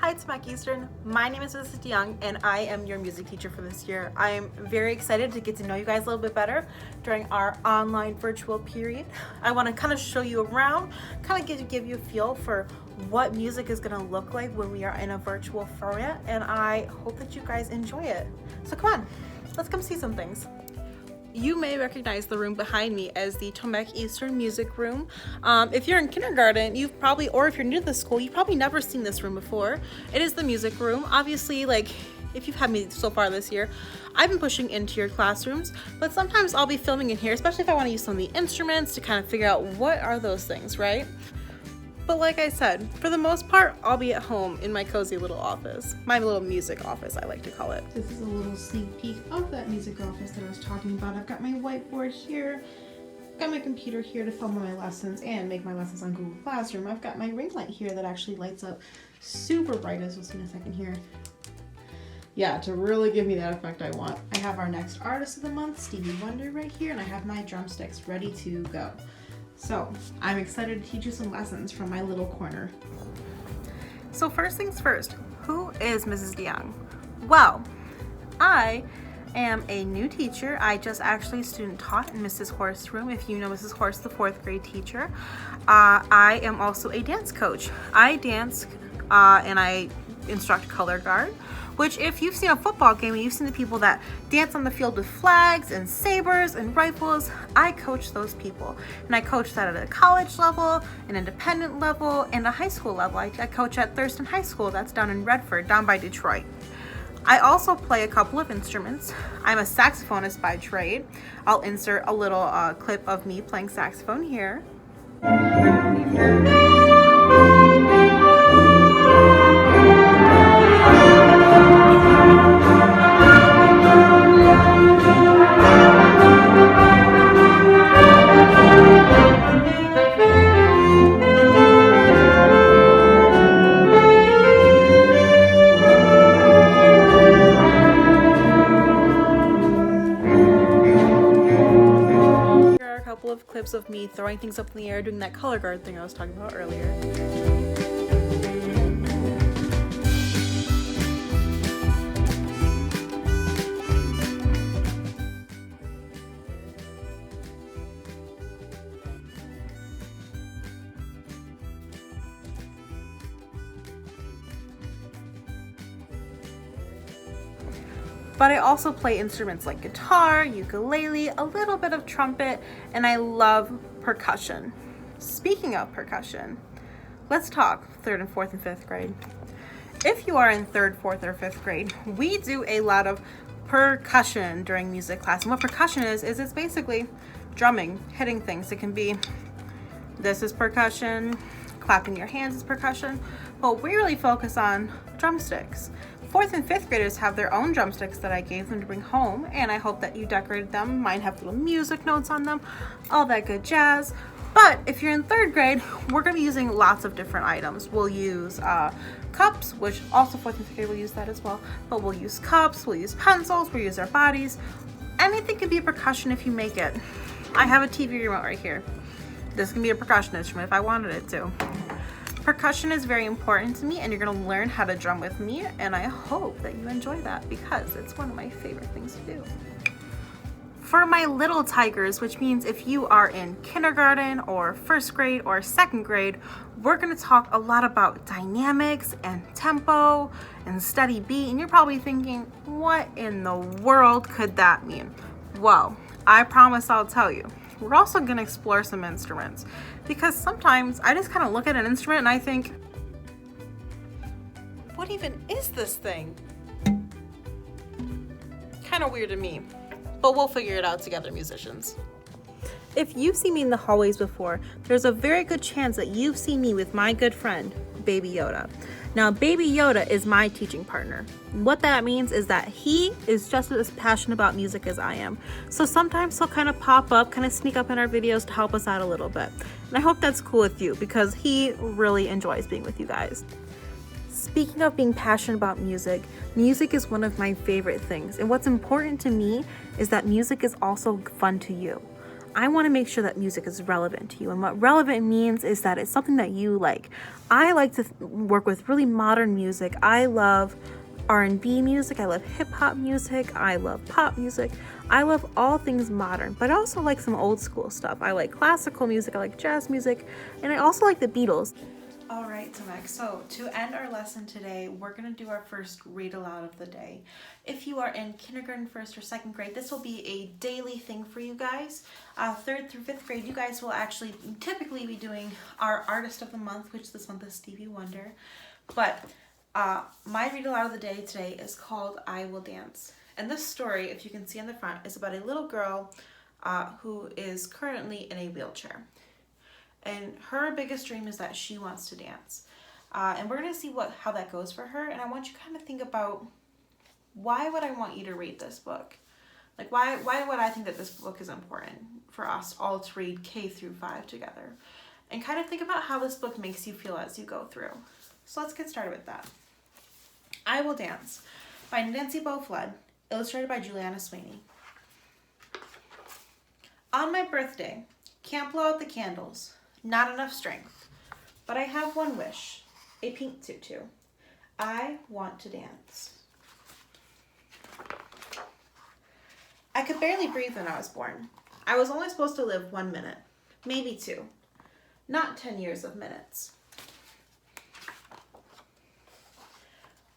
Hi, it's Mac Eastern. My name is Mrs. DeYoung, and I am your music teacher for this year. I am very excited to get to know you guys a little bit better during our online virtual period. I want to kind of show you around, kind of give you a feel for what music is going to look like when we are in a virtual format, and I hope that you guys enjoy it. So come on, let's come see some things. You may recognize the room behind me as the Tomek Eastern Music Room. If you're in kindergarten, or if you're new to the school, you've probably never seen this room before. It is the music room. Obviously, if you've had me so far this year, I've been pushing into your classrooms, but sometimes I'll be filming in here, especially if I want to use some of the instruments to kind of figure out what are those things, right? But like I said, for the most part, I'll be at home in my cozy little office. My little music office, I like to call it. This is a little sneak peek of that music office that I was talking about. I've got my whiteboard here. I've got my computer here to film my lessons and make my lessons on Google Classroom. I've got my ring light here that actually lights up super bright, as you'll see in a second here. Yeah, to really give me that effect I want. I have our next artist of the month, Stevie Wonder, right here, and I have my drumsticks ready to go. So I'm excited to teach you some lessons from my little corner. So first things first, who is Mrs. DeYoung? Well, I am a new teacher. I just actually student taught in Mrs. Horst's room. If you know Mrs. Horst, the 4th grade teacher. I am also a dance coach. I dance and I instruct color guard, which if you've seen a football game and you've seen the people that dance on the field with flags and sabers and rifles, I coach those people. And I coach that at a college level, an independent level, and a high school level. I coach at Thurston High School, that's down in Redford, down by Detroit. I also play a couple of instruments. I'm a saxophonist by trade. I'll insert a little clip of me playing saxophone here. Of clips of me throwing things up in the air, doing that color guard thing I was talking about earlier. But I also play instruments like guitar, ukulele, a little bit of trumpet, and I love percussion. Speaking of percussion, let's talk 3rd and 4th and 5th grade. If you are in 3rd, 4th, or 5th grade, we do a lot of percussion during music class. And what percussion is it's basically drumming, hitting things. It can be, this is percussion, clapping your hands is percussion, but we really focus on drumsticks. 4th and 5th graders have their own drumsticks that I gave them to bring home, and I hope that you decorated them. Mine have little music notes on them, all that good jazz. But if you're in 3rd grade, we're going to be using lots of different items. We'll use cups, which also 4th and 5th grade will use that as well, but we'll use cups, we'll use pencils, we'll use our bodies. Anything can be a percussion if you make it. I have a TV remote right here. This can be a percussion instrument if I wanted it to. Percussion is very important to me, and you're going to learn how to drum with me, and I hope that you enjoy that because it's one of my favorite things to do. For my little tigers, which means if you are in kindergarten or 1st grade or 2nd grade, we're going to talk a lot about dynamics and tempo and steady beat, and you're probably thinking, what in the world could that mean? Well, I promise I'll tell you. We're also going to explore some instruments because sometimes I just kind of look at an instrument and I think, what even is this thing? Kind of weird to me, but we'll figure it out together, musicians. If you've seen me in the hallways before, there's a very good chance that you've seen me with my good friend, Baby Yoda. Now, Baby Yoda is my teaching partner. What that means is that he is just as passionate about music as I am. So sometimes he'll kind of pop up, kind of sneak up in our videos to help us out a little bit. And I hope that's cool with you because he really enjoys being with you guys. Speaking of being passionate about music, music is one of my favorite things. And what's important to me is that music is also fun to you. I want to make sure that music is relevant to you. And what relevant means is that it's something that you like. I like to work with really modern music. I love R&B music. I love hip hop music. I love pop music. I love all things modern, but I also like some old school stuff. I like classical music. I like jazz music. And I also like the Beatles. All right, Tomek. So to end our lesson today, we're going to do our first read aloud of the day. If you are in kindergarten, first or second grade, this will be a daily thing for you guys. Third through fifth grade, you guys will actually typically be doing our artist of the month, which this month is Stevie Wonder. But my read aloud of the day today is called I Will Dance. And this story, if you can see on the front, is about a little girl who is currently in a wheelchair. And her biggest dream is that she wants to dance. And we're going to see how that goes for her. And I want you to kind of think about, why would I want you to read this book? Like, why would I think that this book is important for us all to read K through 5 together? And kind of think about how this book makes you feel as you go through. So let's get started with that. I Will Dance by Nancy Bow-Flood, illustrated by Juliana Sweeney. On my birthday, can't blow out the candles. Not enough strength, but I have one wish, a pink tutu. I want to dance. I could barely breathe when I was born. I was only supposed to live 1 minute, maybe 2, not 10 years of minutes.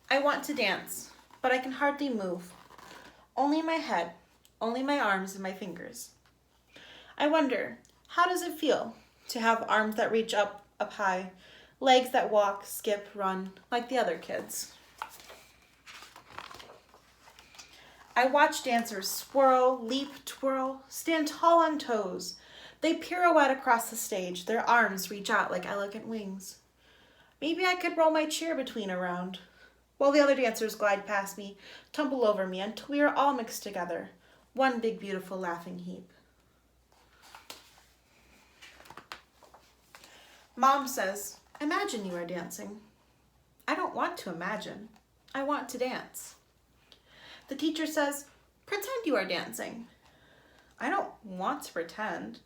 I want to dance, but I can hardly move. Only my head, only my arms and my fingers. I wonder, how does it feel to have arms that reach up high, legs that walk, skip, run, like the other kids? I watch dancers swirl, leap, twirl, stand tall on toes. They pirouette across the stage, their arms reach out like elegant wings. Maybe I could roll my chair between around, while the other dancers glide past me, tumble over me, until we are all mixed together, one big beautiful laughing heap. Mom says, imagine you are dancing. I don't want to imagine. I want to dance. The teacher says, pretend you are dancing. I don't want to pretend.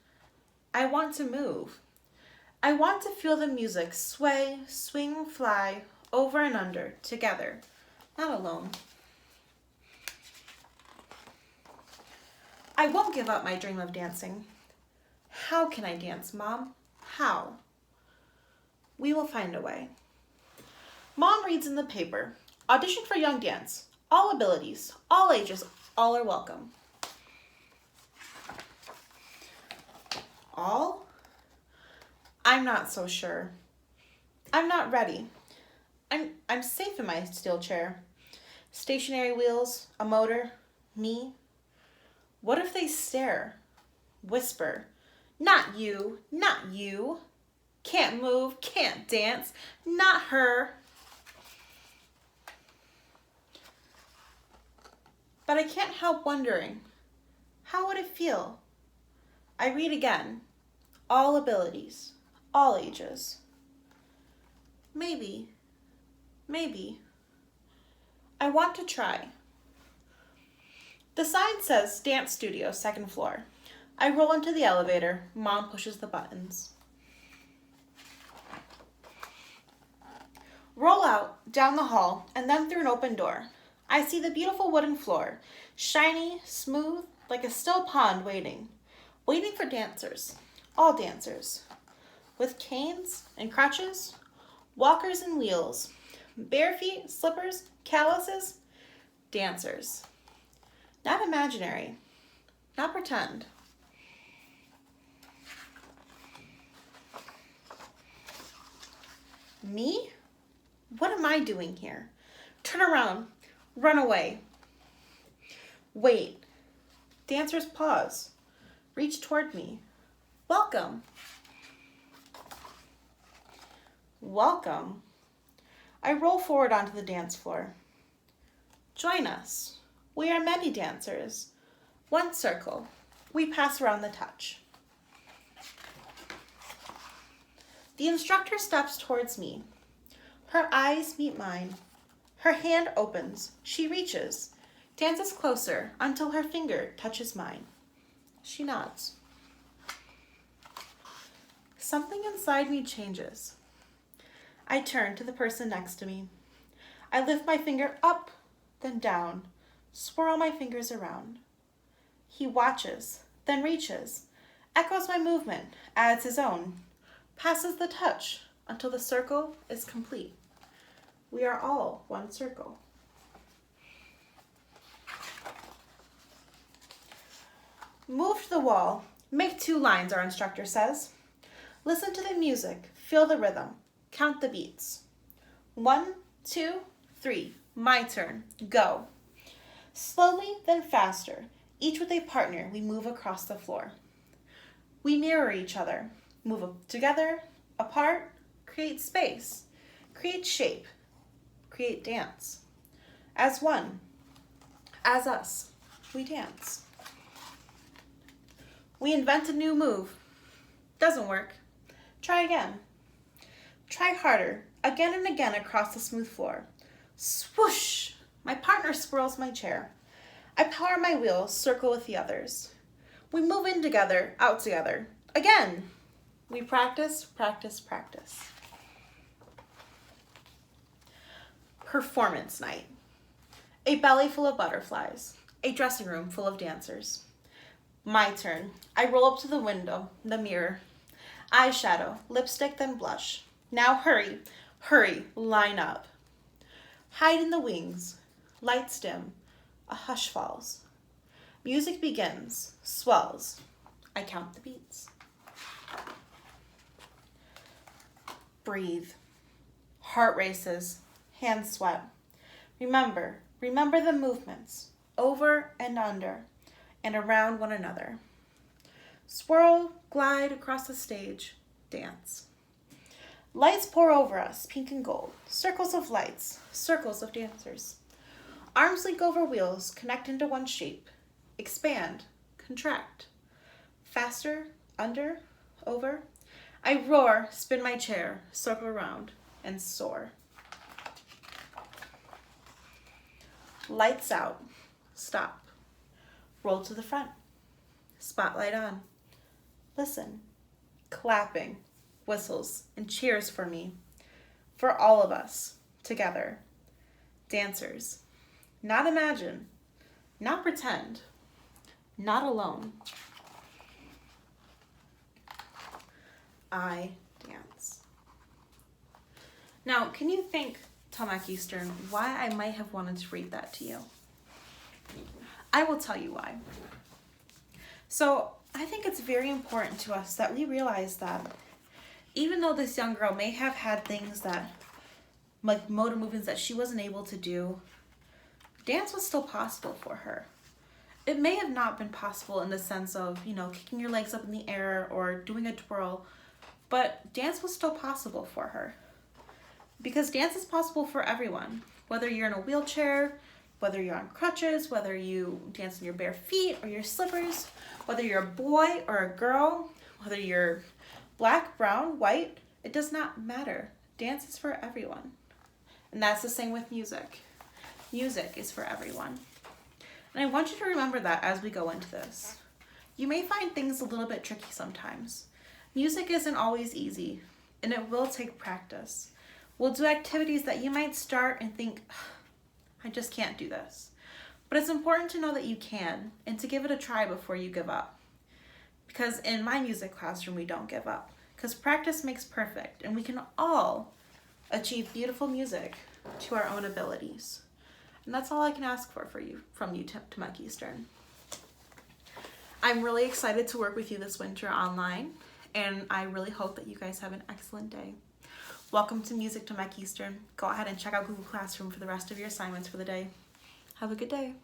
I want to move. I want to feel the music sway, swing, fly, over and under, together, not alone. I won't give up my dream of dancing. How can I dance, Mom? How? We will find a way. Mom reads in the paper, audition for Young Dance. All abilities, all ages, all are welcome. All? I'm not so sure. I'm not ready. I'm safe in my steel chair. Stationary wheels, a motor, me. What if they stare, whisper, not you, not you. Can't move, can't dance, not her. But I can't help wondering, how would it feel? I read again, all abilities, all ages. Maybe. I want to try. The sign says Dance Studio, 2nd floor. I roll into the elevator. Mom pushes the buttons. Roll out, down the hall, and then through an open door. I see the beautiful wooden floor, shiny, smooth, like a still pond waiting for dancers, all dancers, with canes and crutches, walkers and wheels, bare feet, slippers, calluses, dancers. Not imaginary, not pretend. Me? What am I doing here? Turn around, run away. Wait. Dancers pause, reach toward me. Welcome. Welcome. I roll forward onto the dance floor. Join us. We are many dancers. One circle. We pass around the touch. The instructor steps towards me. Her eyes meet mine. Her hand opens. She reaches, dances closer until her finger touches mine. She nods. something inside me changes. I turn to the person next to me. I lift my finger up, then down, swirl my fingers around. He watches, then reaches, echoes my movement, adds his own, passes the touch until the circle is complete. We are all one circle. Move to the wall, make 2 lines, our instructor says. Listen to the music, feel the rhythm, count the beats. 1, 2, 3, my turn, go. Slowly, then faster, each with a partner, we move across the floor. We mirror each other, move together, apart, create space, create shape, create dance. As one, as us, we dance. We invent a new move. Doesn't work. Try again. Try harder, again and again across the smooth floor. Swoosh! My partner swirls my chair. I power my wheels, circle with the others. We move in together, out together. Again. We practice, practice, practice. Performance night. A belly full of butterflies. A dressing room full of dancers. My turn. I roll up to the window, the mirror. Eyeshadow, lipstick, then blush. Now hurry, hurry, line up. Hide in the wings. Lights dim. A hush falls. Music begins, swells. I count the beats. Breathe. Heart races. Hands sweat. Remember the movements. Over and under and around one another. Swirl, glide across the stage, dance. Lights pour over us, pink and gold. Circles of lights, circles of dancers. Arms link over wheels, connect into one shape. Expand, contract. Faster, under, over. I roar, spin my chair, circle around, and soar. Lights out, stop. Roll to the front. Spotlight on. Listen. Clapping, whistles, and cheers for me. For all of us, together. Dancers. Not imagine. Not pretend. Not alone. I dance. Now, can you think, Tomac Eastern, why I might have wanted to read that to you? I will tell you why. So I think it's very important to us that we realize that even though this young girl may have had things that, like motor movements that she wasn't able to do, dance was still possible for her. It may have not been possible in the sense of, kicking your legs up in the air or doing a twirl, but dance was still possible for her. Because dance is possible for everyone, whether you're in a wheelchair, whether you're on crutches, whether you dance in your bare feet or your slippers, whether you're a boy or a girl, whether you're black, brown, white, it does not matter. Dance is for everyone. And that's the same with music. Music is for everyone. And I want you to remember that as we go into this. You may find things a little bit tricky sometimes. Music isn't always easy, and it will take practice. We'll do activities that you might start and think, I just can't do this. But it's important to know that you can and to give it a try before you give up. Because in my music classroom, we don't give up. Because practice makes perfect, and we can all achieve beautiful music to our own abilities. And that's all I can ask from you, Tomac Eastern. I'm really excited to work with you this winter online, and I really hope that you guys have an excellent day. Welcome to Music Tomac Eastern. Go ahead and check out Google Classroom for the rest of your assignments for the day. Have a good day.